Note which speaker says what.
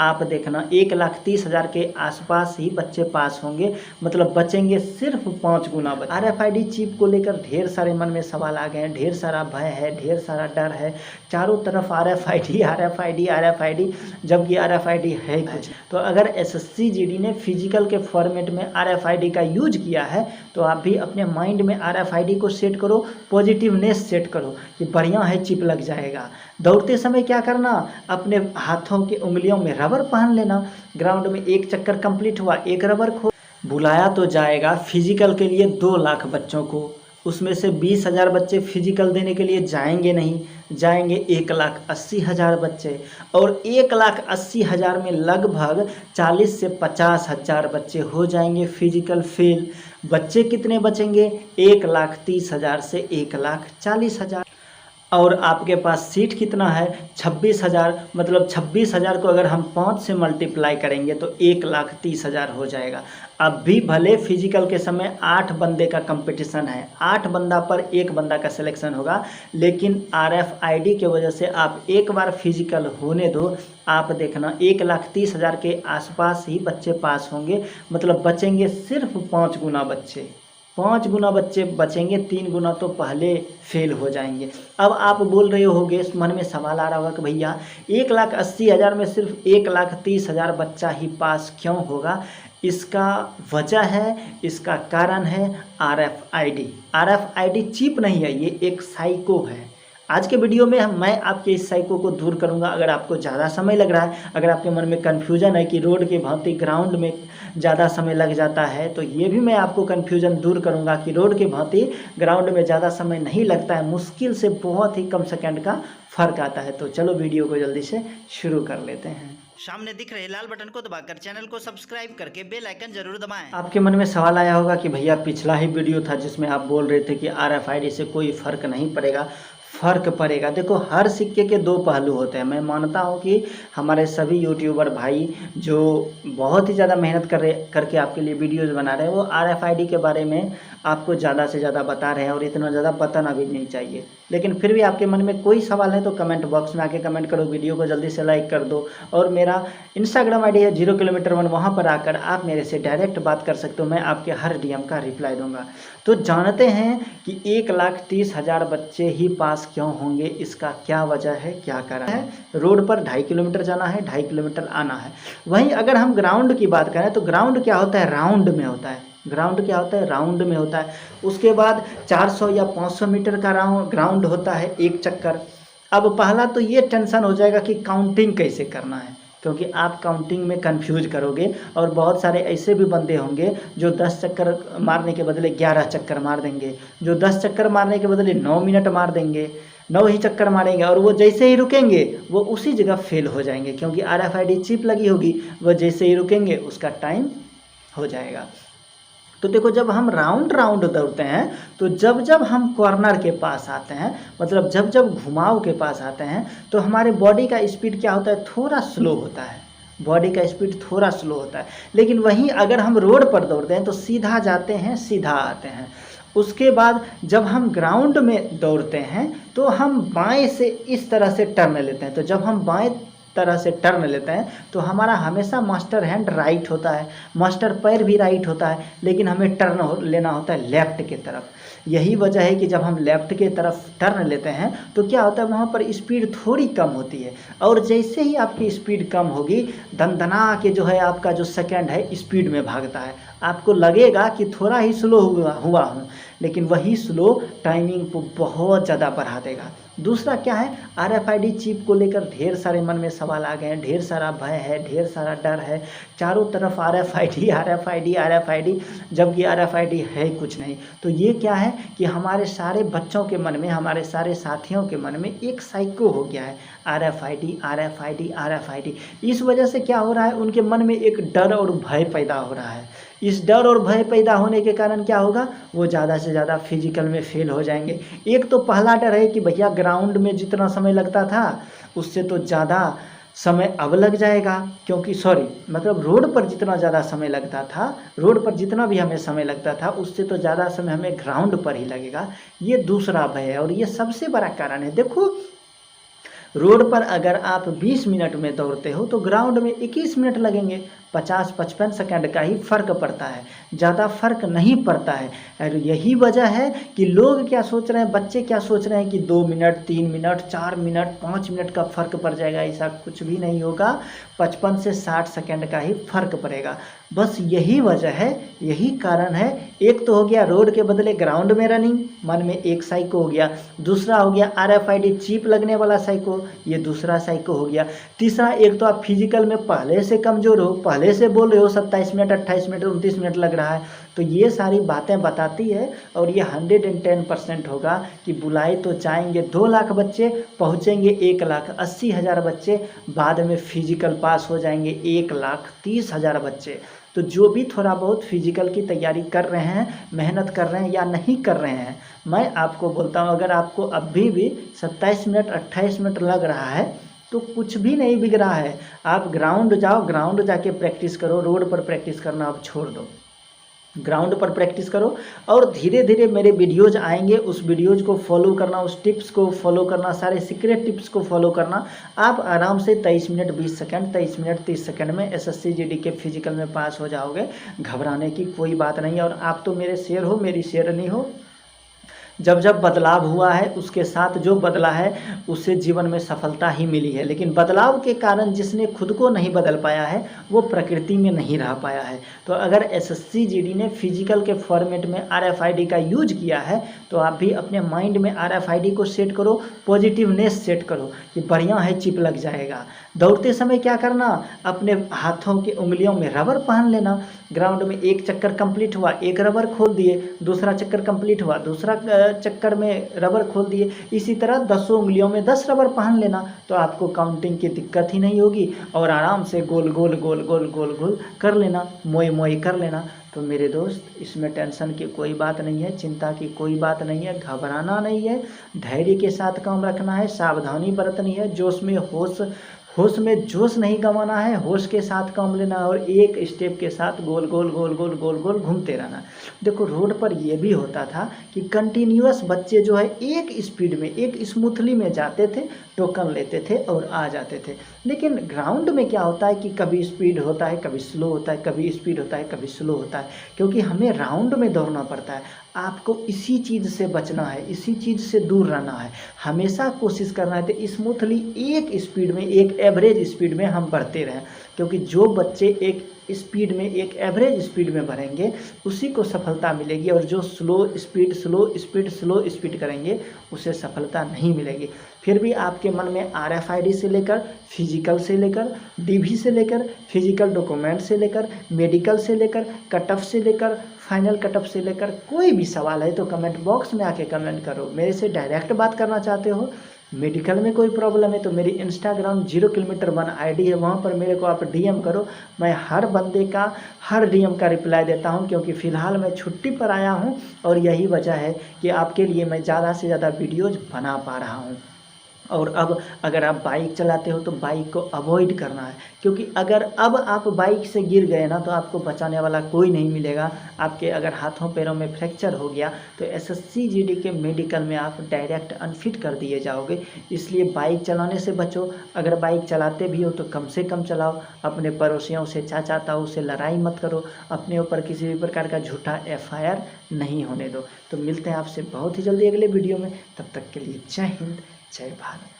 Speaker 1: आप देखना 1,30,000 के आसपास ही बच्चे पास होंगे, मतलब बचेंगे सिर्फ 5 गुना। RFID चिप को लेकर ढेर सारे मन में सवाल आ गए हैं, ढेर सारा भय है, ढेर सारा डर है, चारों तरफ RFID, जबकि RFID है कुछ। तो अगर SSC GD ने फिजिकल के फॉर्मेट में RFID का यूज किया है तो आप भी अपने माइंड में RFID को सेट करो, पॉजिटिवनेस सेट करो कि बढ़िया है, चिप लग जाएगा। दौड़ते समय क्या करना, अपने हाथों की उंगलियों में रबर पहन लेना। ग्राउंड में एक चक्कर कंप्लीट हुआ, एक रबर खो। बुलाया तो जाएगा फिजिकल के लिए 2 लाख बच्चों को, उसमें से 20,000 बच्चे फिजिकल देने के लिए जाएंगे नहीं, जाएंगे 1,80,000 बच्चे। और 1,80,000 में लगभग 40 से 50,000 बच्चे हो जाएंगे फिजिकल फेल। बच्चे कितने बचेंगे? 1,30,000 से 1,40,000। और आपके पास सीट कितना है? 26,000। मतलब 26,000 को अगर हम 5 से मल्टीप्लाई करेंगे तो 1,30,000 हो जाएगा। अब भी भले फिजिकल के समय 8 बंदे का कंपटीशन है, 8 बंदा पर 1 बंदा का सिलेक्शन होगा, लेकिन RFID की वजह से आप एक बार फिजिकल होने दो, आप देखना 1,30,000 के आसपास ही बच्चे पास होंगे, मतलब बचेंगे सिर्फ 5 गुना बच्चे। 5 गुना बच्चे बचेंगे, 3 गुना तो पहले फेल हो जाएंगे। अब आप बोल रहे होगे, मन में सवाल आ रहा होगा कि भैया 1,80,000 में सिर्फ 1,30,000 बच्चा ही पास क्यों होगा? इसका वजह है, इसका कारण है RFID चिप नहीं है, ये एक साइको है। आज के वीडियो में मैं आपके इस साइको को दूर करूंगा। अगर आपको ज़्यादा समय लग रहा है, अगर आपके मन में कन्फ्यूजन है कि रोड के भांति ग्राउंड में ज़्यादा समय लग जाता है, तो ये भी मैं आपको कन्फ्यूजन दूर करूंगा कि रोड के भांति ग्राउंड में ज़्यादा समय नहीं लगता है, मुश्किल से बहुत ही कम सेकंड का फ़र्क आता है। तो चलो वीडियो को जल्दी से शुरू कर लेते हैं।
Speaker 2: सामने दिख रहे लाल बटन को दबाकर चैनल को सब्सक्राइब करके बेल आइकन जरूर दबाएं।
Speaker 1: आपके मन में सवाल आया होगा कि भैया पिछला ही वीडियो था जिसमें आप बोल रहे थे कि RFID से कोई फ़र्क नहीं पड़ेगा। फ़र्क पड़ेगा। देखो, हर सिक्के के 2 पहलू होते हैं। मैं मानता हूँ कि हमारे सभी यूट्यूबर भाई जो बहुत ही ज़्यादा मेहनत करके आपके लिए वीडियोज़ बना रहे हैं, वो RFID के बारे में आपको ज़्यादा से ज़्यादा बता रहे हैं, और इतना ज़्यादा बताना भी नहीं चाहिए। लेकिन फिर भी आपके मन में कोई सवाल है तो कमेंट बॉक्स में आके कमेंट करो, वीडियो को जल्दी से लाइक कर दो। और मेरा Instagram ID है 0km1, वहाँ पर आकर आप मेरे से डायरेक्ट बात कर सकते हो, मैं आपके हर DM का रिप्लाई दूंगा। तो जानते हैं कि 1,30,000 बच्चे ही पास क्यों होंगे, इसका क्या वजह है, क्या कारण है। रोड पर 2.5 किलोमीटर जाना है, 2.5 किलोमीटर आना है। वहीं अगर हम ग्राउंड की बात करें तो ग्राउंड क्या होता है? राउंड में होता है। ग्राउंड क्या होता है? राउंड में होता है। उसके बाद 400 या 500 मीटर का ग्राउंड होता है, एक चक्कर। अब पहला तो ये टेंशन हो जाएगा कि काउंटिंग कैसे करना है, क्योंकि आप काउंटिंग में कंफ्यूज करोगे। और बहुत सारे ऐसे भी बंदे होंगे जो 10 चक्कर मारने के बदले 11 चक्कर मार देंगे, जो 10 चक्कर मारने के बदले 9 मिनट मार देंगे, 9 ही चक्कर मारेंगे, और वो जैसे ही रुकेंगे वो उसी जगह फेल हो जाएंगे, क्योंकि RFID चिप लगी होगी। वो जैसे ही रुकेंगे उसका टाइम हो जाएगा। तो देखो, जब हम राउंड दौड़ते हैं तो जब हम कॉर्नर के पास आते हैं, मतलब जब घुमाव के पास आते हैं, तो हमारे बॉडी का स्पीड क्या होता है? थोड़ा स्लो होता है। बॉडी का स्पीड थोड़ा स्लो होता है। लेकिन वहीं अगर हम रोड पर दौड़ते हैं तो सीधा जाते हैं, सीधा आते हैं। उसके बाद जब हम ग्राउंड में दौड़ते हैं तो हम बाएं से इस तरह से टर्न लेते हैं। तो जब हम बाएं तरह से टर्न लेते हैं तो हमारा हमेशा मास्टर हैंड राइट होता है, मास्टर पैर भी राइट होता है, लेकिन हमें टर्न लेना होता है लेफ़्ट की तरफ। यही वजह है कि जब हम लेफ़्ट की तरफ टर्न लेते हैं तो क्या होता है, वहाँ पर स्पीड थोड़ी कम होती है। और जैसे ही आपकी स्पीड कम होगी, दंदना के जो है आपका जो सेकंड है स्पीड में भागता है। आपको लगेगा कि थोड़ा ही स्लो हुआ हूँ, लेकिन वही स्लो टाइमिंग को बहुत ज़्यादा बढ़ा देगा। दूसरा क्या है, RFID चिप को लेकर ढेर सारे मन में सवाल आ गए हैं, ढेर सारा भय है, ढेर सारा डर है, चारों तरफ RFID, जबकि RFID है कुछ नहीं। तो ये क्या है कि हमारे सारे बच्चों के मन में, हमारे सारे साथियों के मन में एक साइको हो गया है, RFID। इस वजह से क्या हो रहा है, उनके मन में एक डर और भय पैदा हो रहा है। इस डर और भय पैदा होने के कारण क्या होगा, वो ज़्यादा से ज़्यादा फिजिकल में फेल हो जाएंगे। एक तो पहला डर है कि भैया ग्राउंड में जितना समय लगता था उससे तो ज़्यादा समय अब लग जाएगा, क्योंकि मतलब रोड पर जितना ज़्यादा समय लगता था, रोड पर जितना भी हमें समय लगता था उससे तो ज़्यादा समय हमें ग्राउंड पर ही लगेगा। ये दूसरा भय है और ये सबसे बड़ा कारण है। देखो, रोड पर अगर आप 20 मिनट में दौड़ते हो तो ग्राउंड में 21 मिनट लगेंगे। 50-55 सेकंड का ही फ़र्क पड़ता है, ज़्यादा फ़र्क नहीं पड़ता है। और यही वजह है कि लोग क्या सोच रहे हैं, बच्चे क्या सोच रहे हैं कि 2 मिनट, 3 मिनट, 4 मिनट, 5 मिनट का फ़र्क पड़ जाएगा। ऐसा कुछ भी नहीं होगा, 55 से 60 सेकंड का ही फ़र्क पड़ेगा। बस यही वजह है, यही कारण है। एक तो हो गया रोड के बदले ग्राउंड में रनिंग, मन में एक साइको हो गया। दूसरा हो गया RFID चिप लगने वाला साइको, ये दूसरा साइको हो गया। तीसरा, एक तो आप फिजिकल में पहले से कमज़ोर हो, पहले से बोल रहे हो 27 मिनट, 28 मिनट, 29 मिनट लग रहा है। तो ये सारी बातें बताती है और ये 110% होगा कि बुलाए तो जाएंगे 2 लाख बच्चे, पहुँचेंगे 1,80,000 बच्चे, बाद में फिजिकल पास हो जाएंगे 1,30,000 बच्चे। तो जो भी थोड़ा बहुत फिजिकल की तैयारी कर रहे हैं, मेहनत कर रहे हैं या नहीं कर रहे हैं, मैं आपको बोलता हूँ अगर आपको अभी भी 27 मिनट, 28 मिनट लग रहा है तो कुछ भी नहीं बिग रहा है। आप ग्राउंड जाओ, ग्राउंड जाके प्रैक्टिस करो। रोड पर प्रैक्टिस करना आप छोड़ दो, ग्राउंड पर प्रैक्टिस करो और धीरे धीरे मेरे वीडियोज़ आएंगे, उस वीडियोज़ को फॉलो करना, उस टिप्स को फॉलो करना, सारे सीक्रेट टिप्स को फॉलो करना। आप आराम से 23 मिनट 20 सेकंड, 23 मिनट 30 सेकंड में SSC GD के फिजिकल में पास हो जाओगे। घबराने की कोई बात नहीं है। और आप तो मेरे शेर हो, मेरी शेरनी हो। जब जब बदलाव हुआ है उसके साथ जो बदला है उससे जीवन में सफलता ही मिली है। लेकिन बदलाव के कारण जिसने खुद को नहीं बदल पाया है वो प्रकृति में नहीं रह पाया है। तो अगर SSC GD ने फिजिकल के फॉर्मेट में RFID का यूज किया है तो आप भी अपने माइंड में RFID को सेट करो, पॉजिटिवनेस सेट करो कि बढ़िया है, चिप लग जाएगा। दौड़ते समय क्या करना, अपने हाथों की उंगलियों में रबर पहन लेना। ग्राउंड में एक चक्कर कंप्लीट हुआ, एक रबर खोल दिए, दूसरा चक्कर कंप्लीट हुआ, दूसरा चक्कर में रबर खोल दिए। इसी तरह 10 उंगलियों में 10 रबर पहन लेना, तो आपको काउंटिंग की दिक्कत ही नहीं होगी और आराम से गोल गोल गोल गोल गोल गोल कर लेना, मोई मोई कर लेना। तो मेरे दोस्त, इसमें टेंशन की कोई बात नहीं है, चिंता की कोई बात नहीं है, घबराना नहीं है, धैर्य के साथ काम रखना है, सावधानी बरतनी है, होश में जोश नहीं गंवाना है, होश के साथ काम लेना और एक स्टेप के साथ गोल गोल गोल गोल गोल गोल घूमते रहना। देखो रोड पर ये भी होता था कि कंटिन्यूअस बच्चे जो है एक स्पीड में, एक स्मूथली में जाते थे, टोकन लेते थे और आ जाते थे। लेकिन ग्राउंड में क्या होता है कि कभी स्पीड होता है, कभी स्लो होता है, कभी स्पीड होता है, कभी स्लो होता है, क्योंकि हमें राउंड में दौड़ना पड़ता है। आपको इसी चीज़ से बचना है, इसी चीज़ से दूर रहना है, हमेशा कोशिश करना है तो स्मूथली एक स्पीड में, एक एवरेज स्पीड में हम बढ़ते रहें। क्योंकि जो बच्चे एक स्पीड में, एक एवरेज स्पीड में बढ़ेंगे उसी को सफलता मिलेगी और जो स्लो स्पीड करेंगे उसे सफलता नहीं मिलेगी। फिर भी आपके मन में RFID से लेकर, फिजिकल से लेकर, DV से लेकर, फिजिकल डॉक्यूमेंट से लेकर, मेडिकल से लेकर, कट ऑफ से लेकर, फाइनल कट ऑफ से लेकर कोई भी सवाल है तो कमेंट बॉक्स में आके कमेंट करो। मेरे से डायरेक्ट बात करना चाहते हो, मेडिकल में कोई प्रॉब्लम है तो मेरी Instagram 0 किलोमीटर 1 ID है, वहाँ पर मेरे को आप DM करो। मैं हर बंदे का, हर DM का रिप्लाई देता हूँ, क्योंकि फ़िलहाल मैं छुट्टी पर आया हूँ और यही वजह है कि आपके लिए मैं ज़्यादा से ज़्यादा वीडियोज़ बना पा रहा हूँ। और अब अगर आप बाइक चलाते हो तो बाइक को अवॉइड करना है, क्योंकि अगर अब आप बाइक से गिर गए ना तो आपको बचाने वाला कोई नहीं मिलेगा। आपके अगर हाथों पैरों में फ्रैक्चर हो गया तो SSC GD के मेडिकल में आप डायरेक्ट अनफिट कर दिए जाओगे। इसलिए बाइक चलाने से बचो। अगर बाइक चलाते भी हो तो कम से कम चलाओ। अपने पड़ोसियों से, चाचा ताऊ से लड़ाई मत करो। अपने ऊपर किसी भी प्रकार का झूठा FIR नहीं होने दो। तो मिलते हैं आपसे बहुत ही जल्दी अगले वीडियो में। तब तक के लिए जय हिंद, जय भारत।